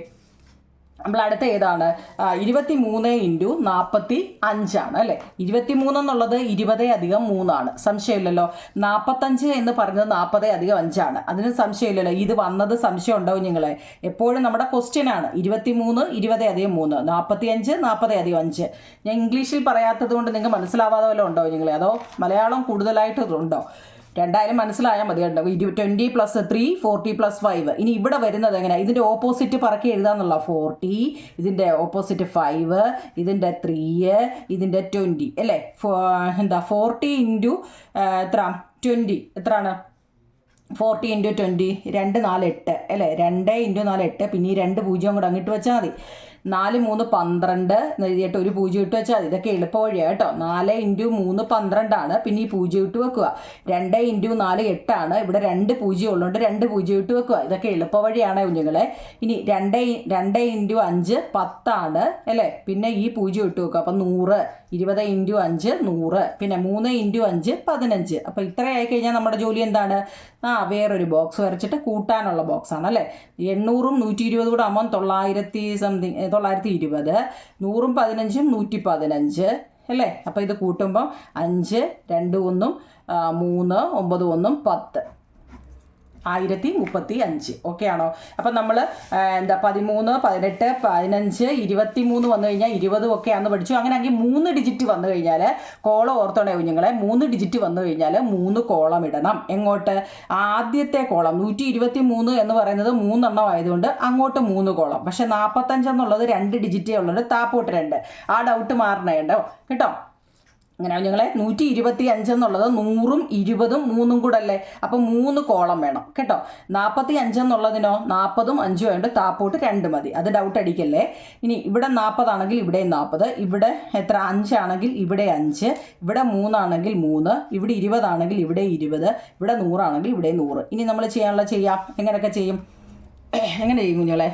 നമ്മൾ അടുത്ത ഏതാണ്? 23 × 45 ആണ് അല്ലേ? 23 എന്നുള്ളത് 20 + 3 ആണ്. സംശയമില്ലല്ലോ. 45 എന്ന് പറഞ്ഞത് 40 + 5 ആണ്. അതിന് സംശയമില്ലല്ലോ. ഇത് വന്നത് സംശയം ഉണ്ടാവും നിങ്ങളെ. എപ്പോഴും നമ്മുടെ ക്വസ്റ്റ്യൻ ആണ് 23 20 + 3 45 40 + 5. ഞാൻ ഇംഗ്ലീഷിൽ പറയാത്തത് കൊണ്ട് നിങ്ങൾക്ക് മനസ്സിലാവാതെ വല്ലതും ഉണ്ടോ നിങ്ങളെ? അതോ മലയാളം കൂടുതലായിട്ട് ഉണ്ടോ? രണ്ടായാലും മനസ്സിലായാൽ മതി കേട്ടോ. 20 + 3 40 + 5. ഇനി ഇവിടെ വരുന്നത് എങ്ങനെയാണ്? ഇതിൻ്റെ ഓപ്പോസിറ്റ് പറക്കി എഴുതാന്നുള്ള 40, ഇതിൻ്റെ ഓപ്പോസിറ്റ് 5, ഇതിൻ്റെ 3, ഇതിൻ്റെ 20 അല്ലേ? 40 × എത്ര? 20 എത്രയാണ്? 40 × 20 2 4 8 അല്ലേ? 2 × 4 8. പിന്നെ ഈ 2 0 കൂടെ അങ്ങിട്ട് വെച്ചാൽ മതി. 4 3 12 എഴുതിയിട്ട് ഒരു 0 ഇട്ട് വെച്ചാൽ മതി. ഇതൊക്കെ എളുപ്പ വഴിയാണ് കേട്ടോ. 4 × 3 12 ആണ്. പിന്നെ ഈ 0 ഇട്ട് വെക്കുക. 2 × 4 8 ആണ്. ഇവിടെ 2 0 ഉള്ളതുകൊണ്ട് 2 0 ഇട്ട് വെക്കുക. ഇതൊക്കെ എളുപ്പ വഴിയാണ് കുഞ്ഞുങ്ങളെ. ഇനി 2 × 5 10 ആണ് അല്ലേ? പിന്നെ ഈ 0 ഇട്ട് വെക്കുക. അപ്പം 100. 20 × 5 100. പിന്നെ 3 × 5 15. അപ്പോൾ ഇത്രയായി കഴിഞ്ഞാൽ നമ്മുടെ ജോലി എന്താണ്? വേറൊരു ബോക്സ് വരച്ചിട്ട് കൂട്ടാനുള്ള ബോക്സാണ് അല്ലേ? 800ഉം 120 കൂടെ ആകുമ്പോൾ 900 സംതിങ് 920. 100ഉം 15ഉം 115 അല്ലേ? അപ്പോൾ ഇത് കൂട്ടുമ്പോൾ 5 2 1 3 9 1 10 1035. ഓക്കെ ആണോ? അപ്പം നമ്മൾ 13 18 15 23 വന്നു കഴിഞ്ഞാൽ 20 ഒക്കെ ആണെന്ന് പഠിച്ചു. അങ്ങനെയാണെങ്കിൽ 3 ഡിജിറ്റ് വന്നു കഴിഞ്ഞാൽ കോളം ഓർത്തോണേ കുഞ്ഞുങ്ങളെ. 3 ഡിജിറ്റ് വന്നു കഴിഞ്ഞാൽ 3 കോളം ഇടണം. എങ്ങോട്ട്? ആദ്യത്തെ കോളം 123 എന്ന് പറയുന്നത് 3 എണ്ണം ആയതുകൊണ്ട് അങ്ങോട്ട് 3 കോളം. പക്ഷെ 45 എന്നുള്ളത് 2 ഡിജിറ്റേ ഉള്ളത്. താപ്പോട്ട് 2. ആ ഡൗട്ട് മാറണേണ്ടോ കേട്ടോ. അങ്ങനെ ഞങ്ങളെ 125 എന്നുള്ളത് 100ഉം 20ഉം 3ഉം കൂടെ അല്ലേ? അപ്പം 3 കോളം വേണം കേട്ടോ. 45 എന്നുള്ളതിനോ 40ഉം 5ഉം ആയതുകൊണ്ട് താപ്പോട്ട് 2 മതി. അത് ഡൗട്ട് അടിക്കല്ലേ. ഇനി ഇവിടെ 40 ആണെങ്കിൽ ഇവിടെ 40, ഇവിടെ എത്ര 5 ആണെങ്കിൽ ഇവിടെ 5, ഇവിടെ 3 ആണെങ്കിൽ 3, ഇവിടെ 20 ആണെങ്കിൽ ഇവിടെ 20, ഇവിടെ 100 ആണെങ്കിൽ ഇവിടെ 100. ഇനി നമ്മൾ ചെയ്യാം. എങ്ങനെയൊക്കെ ചെയ്യും? എങ്ങനെ ചെയ്യും കുഞ്ഞുങ്ങളെ?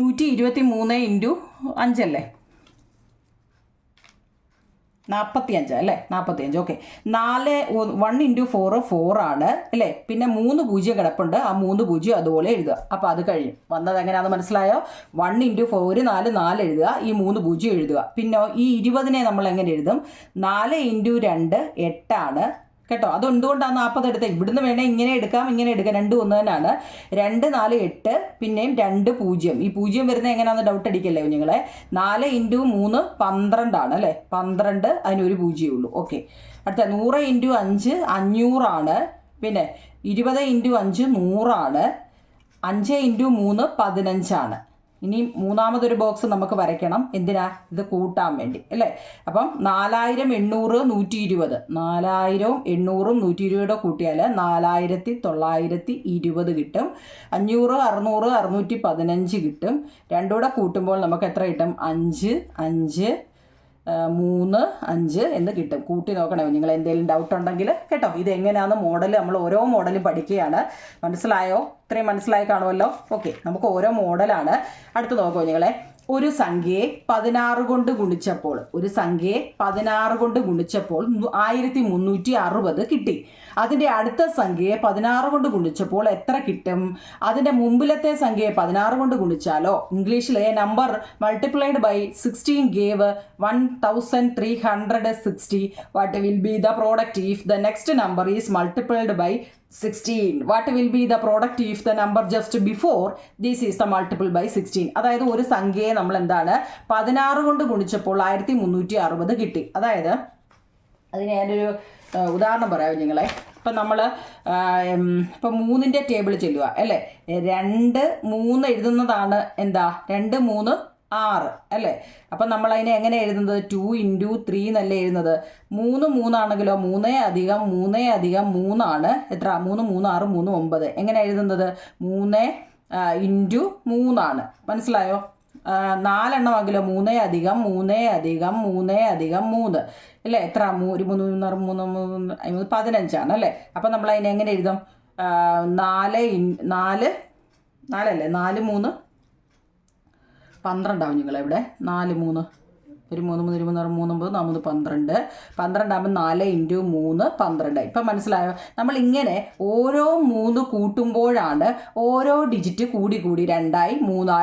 123 × 5 അല്ലേ? 45 അല്ലേ? 45. ഓക്കെ. 1 × 4 4 ആണ് അല്ലേ? പിന്നെ 3 0 കിടപ്പുണ്ട്. ആ 3 0 അതുപോലെ എഴുതുക. അപ്പോൾ അത് കഴിയും. വന്നത് എങ്ങനെയാണെന്ന് മനസ്സിലായോ? 1 × 4 4 എഴുതുക. ഈ 3 0 എഴുതുക. പിന്നെ ഈ 20നെ നമ്മൾ എങ്ങനെ എഴുതും? 4 × 2 8 ആണ് കേട്ടോ. അതെന്തുകൊണ്ടാണ് 40 എടുത്തത്? ഇവിടുന്ന് വേണേൽ ഇങ്ങനെ എടുക്കാം, ഇങ്ങനെ എടുക്കാം. 2 1 തന്നെയാണ്. 2 4 8 പിന്നെയും 2 0. ഈ 0 വരുന്നത് എങ്ങനെയാണെന്ന് ഡൗട്ട് അടിക്കല്ലേ കുഞ്ഞുങ്ങളെ? 4 × 3 12 ആണ് അല്ലേ? 12, അതിനൊരു 0 ഉള്ളൂ. ഓക്കെ. അടുത്ത 100 × 5 500 ആണ്. പിന്നെ 20 × 5 100 ആണ്. 5 × 3 15 ആണ്. ഇനി മൂന്നാമതൊരു ബോക്സ് നമുക്ക് വരയ്ക്കണം. എന്തിനാ? ഇത് കൂട്ടാൻ വേണ്ടി അല്ലേ? അപ്പം 4000 800 120. 4000 800 120 കൂട്ടിയാൽ 4920 കിട്ടും. 500 600 615 കിട്ടും. രണ്ടുകൂടെ കൂട്ടുമ്പോൾ നമുക്ക് എത്ര കിട്ടും? 5 5 3 5 എന്ന് കിട്ടും. കൂട്ടി നോക്കണേ നിങ്ങൾ എന്തെങ്കിലും ഡൗട്ട് ഉണ്ടെങ്കിൽ കേട്ടോ. ഇത് എങ്ങനെയാണ് മോഡൽ, നമ്മൾ ഓരോ മോഡലും പഠിക്കുകയാണ്. മനസ്സിലായോ? ഇത്രയും മനസ്സിലായി കാണുമല്ലോ. ഓക്കെ, നമുക്ക് ഓരോ മോഡലാണ്. അടുത്ത് നോക്കൂ നിങ്ങളെ. ഒരു സംഖ്യയെ 16 കൊണ്ട് ഗുണിച്ചപ്പോൾ 1360 കിട്ടി. അതിൻ്റെ അടുത്ത സംഖ്യയെ 16 കൊണ്ട് ഗുണിച്ചപ്പോൾ എത്ര കിട്ടും? അതിൻ്റെ മുമ്പിലത്തെ സംഖ്യയെ 16 കൊണ്ട് ഗുണിച്ചാലോ? ഇംഗ്ലീഷിലെ number multiplied by 16 gave 1360. What will be the product if the next number is multiplied by 16? What will be the product if the number just before this is the multiple by 16? അതായത് ഒരു സംഖ്യയെ നമ്മൾ എന്താണ് 16 കൊണ്ട് ഗുണിച്ചപ്പോൾ 1360 കിട്ടി. അതായത് അതിന് ഞാനൊരു ഉദാഹരണം പറയാം നിങ്ങളെ. ഇപ്പം നമ്മൾ ഇപ്പം 3ൻ്റെ ടേബിൾ ചെല്ലുക അല്ലേ. 2 3 എഴുതുന്നതാണ് എന്താ 2 3 6 അല്ലേ. അപ്പം നമ്മൾ അതിനെ എങ്ങനെ എഴുതുന്നത്? 2 × 3 എന്നല്ലേ എഴുതുന്നത്. 3 3 ആണെങ്കിലോ 3 + 3 + 3 ആണ് എത്ര? 3 3 6 3 9. എങ്ങനെ എഴുതുന്നത്? 3 × 3 ആണ്. മനസ്സിലായോ? 4 എണ്ണമാകിലോ 3 + 3 + 3 + 3 അല്ലേ. എത്ര? 3 3 3 15 ആണ് അല്ലേ. അപ്പം നമ്മൾ അതിനെ എങ്ങനെ എഴുതും? 4 4 അല്ലേ. 4 3 12 ആവും നിങ്ങളിവിടെ. 4 3 ഒരു 3 3 26 3 9 12 ആകുമ്പോൾ 4 × 3 12. ഇപ്പം മനസ്സിലായോ? നമ്മൾ ഇങ്ങനെ ഓരോ 3 കൂട്ടുമ്പോഴാണ് ഓരോ ഡിജിറ്റ് കൂടി 2 3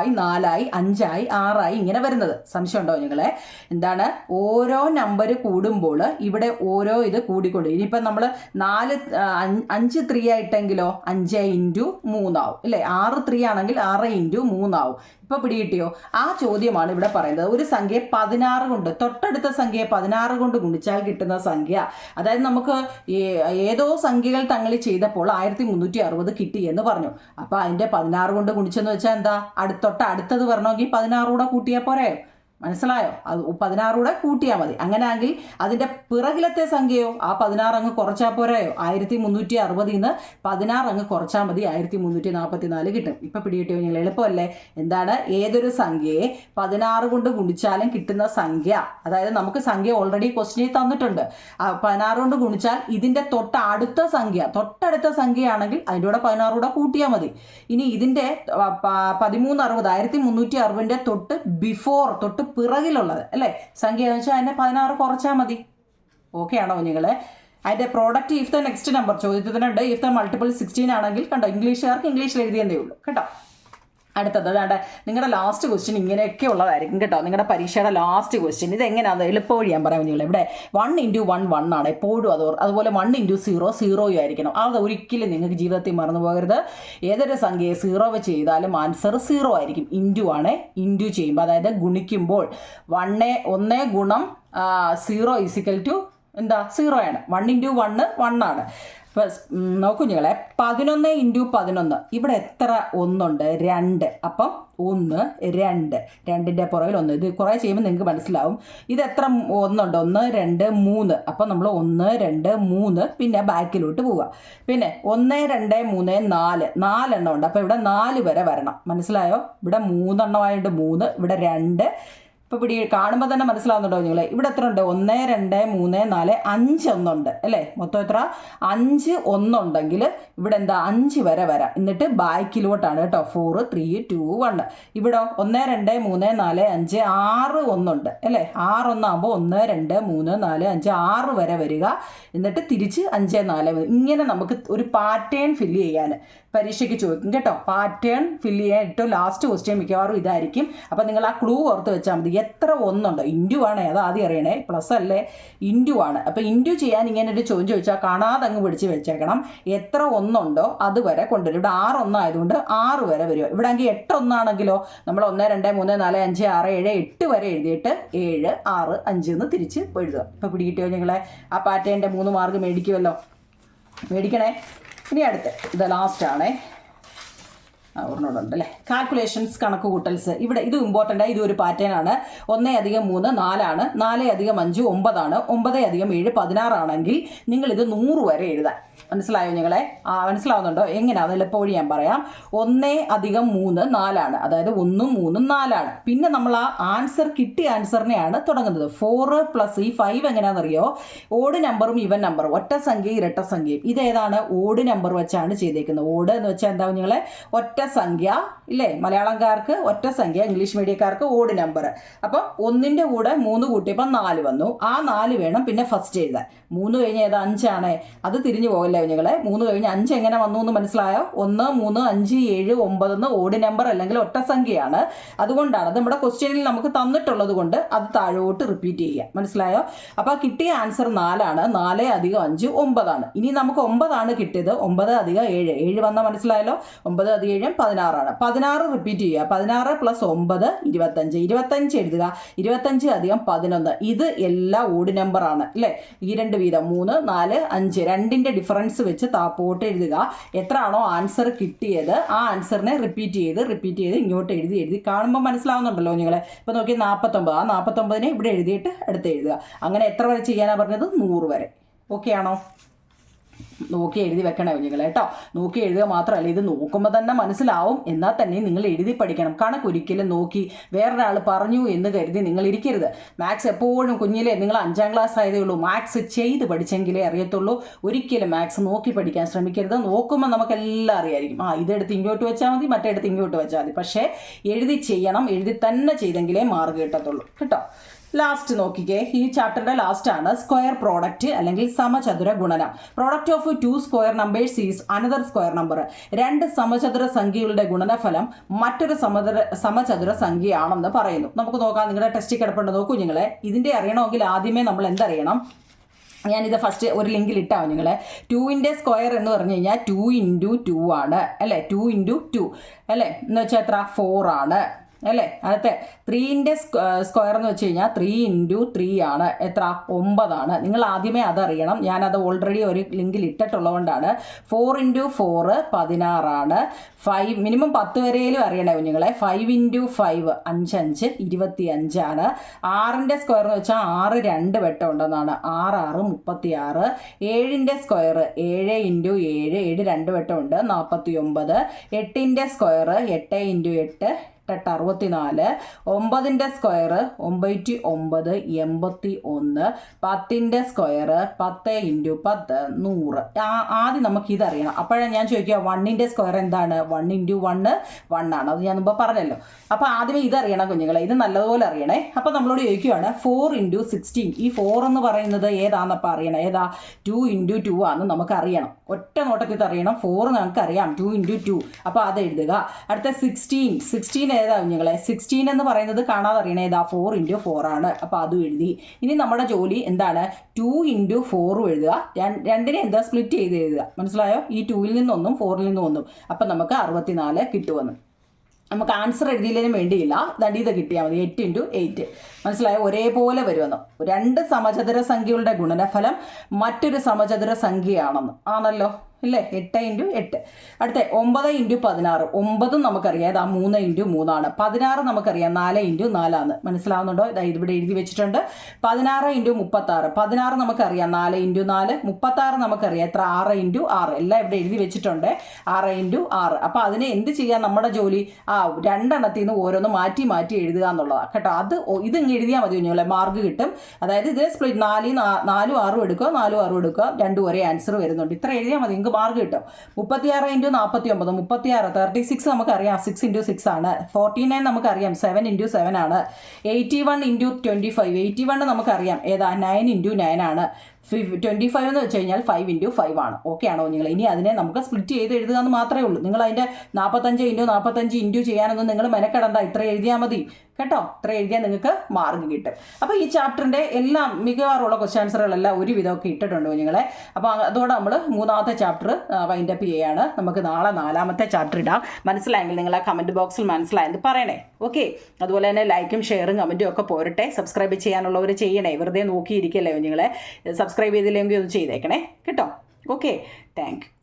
4 5 6 ഇങ്ങനെ വരുന്നത്. സംശയം ഉണ്ടോ നിങ്ങളെ? എന്താണ്? ഓരോ നമ്പർ കൂടുമ്പോൾ ഇവിടെ ഓരോ ഇത് കൂടിക്കൊണ്ട് ഇനിയിപ്പം നമ്മൾ 5 3 ആയിട്ടെങ്കിലോ 5 × 3 ആവും അല്ലേ. 6 3 ആണെങ്കിൽ 6 × 3 ആവും. ഇപ്പോൾ പിടികിട്ടിയോ? ആ ചോദ്യമാണ് ഇവിടെ പറയുന്നത്. ഒരു സംഖ്യയെ 16 കൊണ്ട് തൊട്ടടുത്ത സംഖ്യയെ 16 കൊണ്ട് ഗുണിച്ചാൽ കിട്ടുന്ന സംഖ്യ. അതായത് നമുക്ക് ഏതോ സംഖ്യകൾ തങ്ങളിൽ ചെയ്തപ്പോൾ 1360 കിട്ടി എന്ന് പറഞ്ഞു. അപ്പോൾ അതിൻ്റെ 16 കൊണ്ട് ഗുണിച്ചെന്ന് വെച്ചാൽ എന്താ? അടുത്തത് വരണമെങ്കിൽ 16 കൂടെ കൂട്ടിയാൽ പോരെ. മനസ്സിലായോ? അത് 16 കൂടെ കൂട്ടിയാൽ മതി. അങ്ങനെയാണെങ്കിൽ അതിൻ്റെ പിറകിലത്തെ സംഖ്യയോ ആ 16 അങ്ങ് കുറച്ചാൽ പോരായോ? 1360 നിന്ന് 16 അങ്ങ് കുറച്ചാൽ മതി. 1344 കിട്ടും. ഇപ്പം പിടികിട്ടിയോ നിങ്ങൾ? എളുപ്പമല്ലേ? എന്താണ്? ഏതൊരു സംഖ്യയെ 16 കൊണ്ട് ഗുണിച്ചാലും കിട്ടുന്ന സംഖ്യ. അതായത് നമുക്ക് സംഖ്യ ഓൾറെഡി ക്വസ്റ്റ്യനിൽ തന്നിട്ടുണ്ട്. 16 കൊണ്ട് ഗുണിച്ചാൽ ഇതിൻ്റെ തൊട്ടടുത്ത സംഖ്യയാണെങ്കിൽ അതിൻ്റെ കൂടെ 16 കൂടെ കൂട്ടിയാൽ മതി. ഇനി ഇതിൻ്റെ 1360 തൊട്ട് പിറകിലുള്ളത് അല്ലേ സംഖ്യ എന്ന് വെച്ചാൽ അതിനെ 16 കുറച്ചാൽ മതി. ഓക്കെ ആണോ നിങ്ങളെ? അതിൻ്റെ product if the next number ചോദ്യത്തിനുണ്ട്. ഇഫ് ദ മൾട്ടിപ്പിൾ 16 ആണെങ്കിൽ കണ്ടോ, ഇംഗ്ലീഷുകാർക്ക് ഇംഗ്ലീഷിൽ എഴുതിയതേ ഉള്ളൂ കേട്ടോ. അടുത്തത് അതാണ്ട് നിങ്ങളുടെ ലാസ്റ്റ് ക്വസ്റ്റ്യൻ ഇങ്ങനെയൊക്കെ ഉള്ളതായിരിക്കും കേട്ടോ. നിങ്ങളുടെ പരീക്ഷയുടെ ലാസ്റ്റ് ക്വസ്റ്റ്യൻ ഇതെങ്ങനെയാണെന്ന് എളുപ്പവഴി ഞാൻ പറയാം നിങ്ങൾ. ഇവിടെ 1 × 1 1 ആണ് എപ്പോഴും. അതുപോലെ 1 × 0 0 ആയിരിക്കണം. അത് ഒരിക്കലും നിങ്ങൾക്ക് ജീവിതത്തിൽ മറന്നു പോകരുത്. ഏതൊരു സംഖ്യയെ 0 വെച്ച് ചെയ്താലും ആൻസർ 0 ആയിരിക്കും. ഇൻറ്റു ആണ്. ഇൻറ്റു ചെയ്യുമ്പോൾ അതായത് ഗുണിക്കുമ്പോൾ 1 ഗുണം 0 = എന്താ? 0 ആണ്. 1 × 1 1 ആണ്. ഇപ്പോൾ നോക്കൂ നിങ്ങളെ. 11 × 11 ഇവിടെ എത്ര ഒന്നുണ്ട്? 2. അപ്പം 1 2 2ൻ്റെ പുറകിൽ 1. ഇത് കുറേ ചെയ്യുമ്പോൾ നിങ്ങൾക്ക് മനസ്സിലാവും. ഇത് എത്ര ഒന്നുണ്ട്? 1 2 3. അപ്പം നമ്മൾ 1 2 3 പിന്നെ ബാക്കിലോട്ട് പോവുക. പിന്നെ 1 2 3 4 എണ്ണം ഉണ്ട്. അപ്പോൾ ഇവിടെ 4 വരെ വരണം. മനസ്സിലായോ? ഇവിടെ 3 എണ്ണമായിട്ട് 3, ഇവിടെ 2. ഇപ്പോൾ കാണുമ്പോൾ തന്നെ മനസ്സിലാവുന്നുണ്ടോ നിങ്ങൾ? ഇവിടെ എത്ര ഉണ്ട്? 1 2 3 4 5 ഒന്നുണ്ട് അല്ലേ. മൊത്തം എത്ര? 5 ഒന്നുണ്ടെങ്കിൽ ഇവിടെ എന്താ? 5 വരെ വരാം. എന്നിട്ട് ബാക്കിലോട്ടാണ് കേട്ടോ. 4 3 2 1. ഇവിടെ 1 2 3 4 5 6 ഒന്നുണ്ട് അല്ലേ. 6 ഒന്നാകുമ്പോൾ 1 2 3 4 5 6 വരെ വരിക. എന്നിട്ട് തിരിച്ച് 5 4 ഇങ്ങനെ നമുക്ക് ഒരു പാറ്റേൺ ഫില്ല് ചെയ്യാൻ പരീക്ഷയ്ക്ക് ചോദിക്കും കേട്ടോ. പാറ്റേൺ ഫില്ല് ചെയ്യാൻ ഏറ്റവും ലാസ്റ്റ് ക്വസ്റ്റ്യൻ മിക്കവാറും ഇതായിരിക്കും. അപ്പം നിങ്ങൾ ആ ക്ലൂ ഓർത്ത് വെച്ചാൽ മതി. എത്ര ഒന്നുണ്ടോ? ഇൻറ്റു ആണേ, അത് ആദ്യം അറിയണേ. പ്ലസ് അല്ലേ, ഇൻറ്റു ആണ്. അപ്പോൾ ഇൻറ്റു ചെയ്യാൻ ഇങ്ങനെ ഒരു ചോദ്യം ചോദിച്ചാൽ കാണാതെ അങ്ങ് പിടിച്ച് വെച്ചേക്കണം. എത്ര ഒന്നുണ്ടോ അതുവരെ കൊണ്ടുവരും. ഇവിടെ 6 ഒന്നായതുകൊണ്ട് 6 വരെ വരിക. ഇവിടെ ആണെങ്കിൽ 8 ഒന്നാണെങ്കിലോ നമ്മൾ 1 2 3 4 5 6 7 8 വരെ എഴുതിയിട്ട് 7 6 5 എന്ന് തിരിച്ച് എഴുതുക. ഇപ്പോൾ പിടികിട്ടിയോ നിങ്ങളെ? ആ പാറ്റേണിൻ്റെ 3 മാർക്ക് മേടിക്കുമല്ലോ. മേടിക്കണേ. ഇനി അടുത്ത് ഇത് ലാസ്റ്റ് ആണേ. ഒരെണ്ണമുണ്ട് അല്ലേ. കാൽക്കുലേഷൻസ്, കണക്ക് കൂട്ടൽസ്. ഇവിടെ ഇത് ഇമ്പോർട്ടൻ്റ് ആണ്. ഇതൊരു പാറ്റേൺ ആണ്. 1 + 3 4 4 + 5 9 9 + 7 16 ആണെങ്കിൽ നിങ്ങളിത് 100 വരെ എഴുതാൻ. മനസ്സിലായോ നിങ്ങളെ? മനസ്സിലാവുന്നുണ്ടോ? എങ്ങനെയാണ് എളുപ്പവഴി ഞാൻ പറയാം. 1 + 3 4 അതായത് 1 3 4. പിന്നെ നമ്മൾ ആ ആൻസർ കിട്ടിയ ആൻസറിനെയാണ് തുടങ്ങുന്നത്. 4 + ഈ 5 എങ്ങനെയാണെന്നറിയോ? ഓഡ് നമ്പറും ഈവൻ നമ്പറും, ഒറ്റ സംഖ്യയും ഇരട്ട സംഖ്യയും. ഇതേതാണ്? ഓഡ് നമ്പർ വെച്ചാണ് ചെയ്തേക്കുന്നത്. ഓഡ് എന്ന് വെച്ചാൽ എന്താ നിങ്ങളെ? ഒറ്റ സംഖ്യ ഇല്ലേ? മലയാളംകാർക്ക് ഒറ്റ സംഖ്യ, ഇംഗ്ലീഷ് മീഡിയക്കാർക്ക് ഓഡ് നമ്പർ. അപ്പം 1ൻ്റെ കൂടെ 3 കൂട്ടിയപ്പോൾ 4 വന്നു. ആ 4 വേണം പിന്നെ ഫസ്റ്റ് എഴുതാൻ. 3 കഴിഞ്ഞ് ഏതാ? 5 ആണ്. അത് തിരിഞ്ഞു പോകല്ലേ കുഞ്ഞുങ്ങളെ? 3 കഴിഞ്ഞ് 5 എങ്ങനെ വന്നു എന്ന് മനസ്സിലായോ? 1 3 5 7 9 ഓഡ് നമ്പർ അല്ലെങ്കിൽ ഒറ്റ സംഖ്യയാണ്. അതുകൊണ്ടാണ് അത് നമ്മുടെ ക്വസ്റ്റ്യനിൽ നമുക്ക് തന്നിട്ടുള്ളത് കൊണ്ട് അത് താഴോട്ട് റിപ്പീറ്റ് ചെയ്യുക. മനസ്സിലായോ? അപ്പോൾ കിട്ടിയ ആൻസർ 4 ആണ്. 4 + 5 9 ആണ്. ഇനി നമുക്ക് 9 ആണ് കിട്ടിയത്. 9 + 7 7 വന്നാൽ മനസ്സിലായല്ലോ. 9 + 7 16 ആണ്. 16 റിപ്പീറ്റ് ചെയ്യുക. 16 + 9 25. 25 എഴുതുക. 25 + 11. ഇത് എല്ലാ ഓഡ് നമ്പർ ആണ് അല്ലേ? ഈ 2 വീതം 3 4 5 2ൻ്റെ ഡിഫറൻസ് വെച്ച് താപ്പോട്ട് എഴുതുക. എത്രയാണോ ആൻസർ കിട്ടിയത് ആ ആൻസറിനെ റിപ്പീറ്റ് ചെയ്ത് ഇങ്ങോട്ട് എഴുതി കാണുമ്പോൾ മനസ്സിലാവുന്നുണ്ടല്ലോ നിങ്ങളെ? ഇപ്പോൾ നോക്കി 49. ആ 49നെ ഇവിടെ എഴുതിയിട്ട് അടുത്ത് എഴുതുക. അങ്ങനെ എത്ര വരെ ചെയ്യാനാണ് പറഞ്ഞത്? 100 വരെ. ഓക്കെ ആണോ? നോക്കി എഴുതി വെക്കണേ കുഞ്ഞുങ്ങളെ കേട്ടോ. നോക്കി എഴുതുക മാത്രമല്ല, ഇത് നോക്കുമ്പോൾ തന്നെ മനസ്സിലാവും. എന്നാൽ തന്നെ നിങ്ങൾ എഴുതി പഠിക്കണം. കണക്കൊരിക്കലും നോക്കി വേറൊരാൾ പറഞ്ഞു എന്ന് കരുതി നിങ്ങൾ ഇരിക്കരുത്. മാത്സ് എപ്പോഴും കുഞ്ഞിലെ നിങ്ങൾ 5ാം ക്ലാസ് ആയതേ ഉള്ളൂ. മാത്സ് ചെയ്ത് പഠിച്ചെങ്കിലേ അറിയത്തുള്ളൂ. ഒരിക്കലും മാത്സ് നോക്കി പഠിക്കാൻ ശ്രമിക്കരുത്. നോക്കുമ്പോൾ നമുക്കെല്ലാം അറിയായിരിക്കും. ഇതെടുത്ത് ഇങ്ങോട്ട് വെച്ചാൽ മതി, മറ്റേടുത്ത് ഇങ്ങോട്ട് വെച്ചാൽ മതി. പക്ഷേ എഴുതി ചെയ്യണം. എഴുതി തന്നെ ചെയ്തെങ്കിലേ മാർക്ക് കിട്ടത്തുള്ളൂ കേട്ടോ. ലാസ്റ്റ് നോക്കിക്കേ, ഈ ചാപ്റ്ററിന്റെ ലാസ്റ്റ് ആണ് സ്ക്വയർ പ്രോഡക്റ്റ് അല്ലെങ്കിൽ സമചതുര ഗുണനം. Product of 2 square numbers is another square number. 2 സമചതുര സംഖ്യകളുടെ ഗുണനഫലം മറ്റൊരു സമചതുര സംഖ്യയാണെന്ന് പറയുന്നു. നമുക്ക് നോക്കാം. നിങ്ങളുടെ ടെസ്റ്റ് കിടപ്പുണ്ട്. നോക്കൂ നിങ്ങളെ. ഇതിന്റെ അറിയണമെങ്കിൽ ആദ്യമേ നമ്മൾ എന്തറിയണം? ഞാനിത് ഫസ്റ്റ് ഒരു ലിങ്കിൽ ഇട്ടാവും നിങ്ങളെ. 2ൻ്റെ സ്ക്വയർ എന്ന് പറഞ്ഞു കഴിഞ്ഞാൽ 2 × 2 ആണ് അല്ലേ? 2 × 2 അല്ലേ? എന്ന് വെച്ചാൽ എത്ര? 4 ആണ് അല്ലേ? അടുത്ത 3ൻ്റെ സ്ക്വയർ എന്ന് വെച്ച് കഴിഞ്ഞാൽ 3 × 3 ആണ്. എത്ര? 9 ആണ്. നിങ്ങൾ ആദ്യമേ അതറിയണം. ഞാനത് ഓൾറെഡി ഒരു ലിങ്കിൽ ഇട്ടിട്ടുള്ളതുകൊണ്ടാണ്. 4 × 4 16 ആണ്. 5 മിനിമം 10 വരെയും അറിയണേ കുഞ്ഞുങ്ങളെ. 5 × 5 5 5 25 ആണ്. 6ൻ്റെ സ്ക്വയർ എന്ന് വെച്ചാൽ 6 2 വട്ടം ഉണ്ടെന്നാണ്. 6 6 36. 7ൻ്റെ സ്ക്വയർ 7 × 7 7 2 വട്ടം ഉണ്ട്, 49. 8ൻ്റെ സ്ക്വയർ 8 × 8 8 64. 9ൻ്റെ സ്ക്വയർ 9 × 9 81. 10ൻ്റെ സ്ക്വയർ 10 × 10 100. ആദ്യം നമുക്ക് ഇതറിയണം. അപ്പോഴാണ് ഞാൻ ചോദിക്കുക 1ൻ്റെ സ്ക്വയർ എന്താണ്? 1 × 1 1 ആണ്. അത് ഞാൻ മുമ്പ് പറഞ്ഞല്ലോ. അപ്പോൾ ആദ്യമേ ഇതറിയണം കുഞ്ഞുങ്ങളെ. ഇത് നല്ലതുപോലെ അറിയണേ. അപ്പോൾ നമ്മളോട് ചോദിക്കുകയാണ് 4 × 16. ഈ 4 എന്ന് പറയുന്നത് ഏതാണെന്നപ്പോൾ അറിയണം. ഏതാ? 2 × 2 ആണെന്ന് നമുക്കറിയണം. ഒറ്റ നോട്ടത്തിൽ അറിയണം. 4 നമുക്കറിയാം, 2 × 2. അപ്പോൾ അത് എഴുതുക. അടുത്ത 16 ഏതാ കുഞ്ഞുങ്ങളെ? 16 എന്ന് പറയുന്നത് കാണാതെ അറിയണേ. ഏതാ? 4 × 4 ആണ്. അപ്പോൾ അതും എഴുതി. ഇനി നമ്മുടെ ജോലി എന്താണ്? 2 × 4 എഴുതുക. രണ്ടിനെ എന്താ? സ്പ്ലിറ്റ് ചെയ്ത് എഴുതുക. മനസ്സിലായോ? ഈ 2ൽ നിന്നൊന്നും 4ൽ നിന്നും ഒന്നും. അപ്പം നമുക്ക് 64 കിട്ടുമെന്ന്. നമുക്ക് ആൻസർ എഴുതിയില്ലെങ്കിലും വേണ്ടിയില്ല. ഇത് കിട്ടിയാൽ മതി. 8 × 8. മനസ്സിലായോ? ഒരേപോലെ വരുമെന്ന്. 2 സമചതുര സംഖ്യകളുടെ ഗുണനഫലം മറ്റൊരു സമചതുര സംഖ്യയാണെന്ന്. ആണല്ലോ ഇല്ലേ? 8 × 8. അടുത്ത 9 × 16. 9 നമുക്കറിയാം. ഇതാ 3 × 3 ആണ്. 16 നമുക്കറിയാം 4 × 4 ആണ്. മനസ്സിലാവുന്നുണ്ടോ? ഇതാ ഇതിവിടെ എഴുതി വെച്ചിട്ടുണ്ട്. 16 × 36. 16 നമുക്കറിയാം 4 × 4. 36 നമുക്കറിയാം എത്ര? 6 × 6. എല്ലാം ഇവിടെ എഴുതി വെച്ചിട്ടുണ്ട്. 6 × 6. അപ്പോൾ അതിനെ എന്ത് ചെയ്യാൻ നമ്മുടെ ജോലി? രണ്ടെണ്ണത്തിൽ നിന്ന് ഓരോന്ന് മാറ്റി മാറ്റി എഴുതുക എന്നുള്ളതാണ് കേട്ടോ. ഇത് ഇങ്ങനെ എഴുതിയാൽ മതി കുഞ്ഞുങ്ങളെ. മാർക്ക് കിട്ടും. അതായത് ഇത് സ്പ്ലിറ്റ് 4 4 6 എടുക്കുക, 4 6 എടുക്കുക, രണ്ടും ഒരേ ആൻസർ വരുന്നുണ്ട്. ഇത്ര എഴുതിയാൽ മതി. മാർക്ക് കിട്ടും. 36 × 49 36. 36 നമുക്കറിയാം 6 × 6 ആണ്. 49 നമുക്കറിയാം 7 × 7 ആണ്. 81 × 25. 81 നമുക്കറിയാം ഏതാ? 9 × 9 ആണ്. 25 എന്ന് വെച്ച് കഴിഞ്ഞാൽ 5 × 5 ആണ്. ഓക്കെ ആണോ നിങ്ങൾ? ഇനി അതിനെ നമുക്ക് സ്പ്ലിറ്റ് ചെയ്ത് എഴുതുക എന്ന് മാത്രമേ ഉള്ളൂ. നിങ്ങൾ അതിൻ്റെ 45 × 45 ഇൻറ്റു ചെയ്യാനൊന്നും നിങ്ങൾ മെനക്കെടണ്ട. ഇത്ര എഴുതിയാൽ മതി കേട്ടോ. ഇത്ര എഴുതിയാൽ നിങ്ങൾക്ക് മാർക്ക് കിട്ടും. അപ്പോൾ ഈ ചാപ്റ്ററിൻ്റെ എല്ലാം മികവാറുള്ള ക്വസ്റ്റ്യൻ ആൻസറുകളെല്ലാം ഒരു വിധമൊക്കെ ഇട്ടിട്ടുണ്ട് കുഞ്ഞുങ്ങളെ. അപ്പോൾ അതോടെ നമ്മൾ 3ാമത്തെ ചാപ്റ്റർ വൈൻഡപ്പ് ചെയ്യുകയാണ്. നമുക്ക് നാളെ 4ാമത്തെ ചാപ്റ്റർ ഇടാം. മനസ്സിലായെങ്കിൽ നിങ്ങൾ ആ കമൻറ്റ് ബോക്സിൽ മനസ്സിലായെന്ന് പറയണേ. ഓക്കെ. അതുപോലെ തന്നെ ലൈക്കും ഷെയറും കമൻറ്റും ഒക്കെ പോരട്ടെ. സബ്സ്ക്രൈബ് ചെയ്യാനുള്ളവർ ചെയ്യണേ. വെറുതെ നോക്കിയിരിക്കല്ലേ കുഞ്ഞുങ്ങളെ. സബ്സ്ക്രൈബ് ചെയ്തില്ലെങ്കിൽ ഒന്ന് ചെയ്തേക്കണേ കേട്ടോ. ഓക്കെ. Thank you.